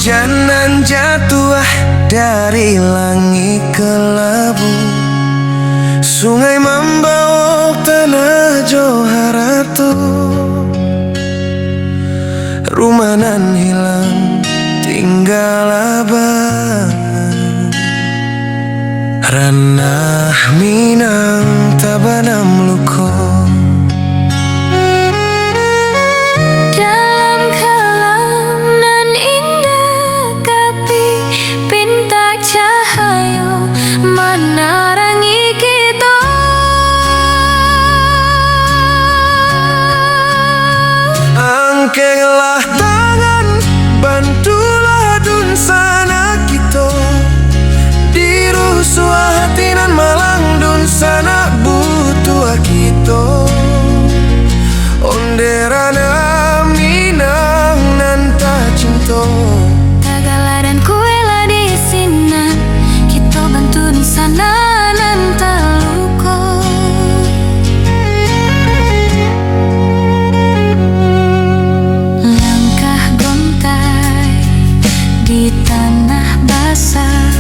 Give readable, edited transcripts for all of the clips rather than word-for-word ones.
Hujanan jatuh dari langit ke labu, sungai membawa tanah Johoratu. Rumah nan hilang tinggal abang, ranah Minang tabanam luko. Dalam kelam nan indah kapi pinta cahaya menerangi kita. Angkenglah tangan, bantulah dun sana kita. Di rusuh hati nan malang dun sana butuh kita. Onderana Minang nan tak cinta. Tagala dan kuela di sini kita bantu dun sana nan taluko. Langkah gontai di tanah basah,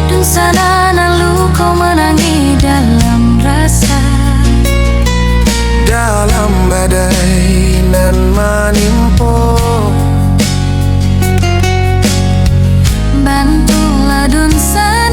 dun sana nan luko menangi dalam rasa. Dalam badai nan menimpa, Bantulah dun sana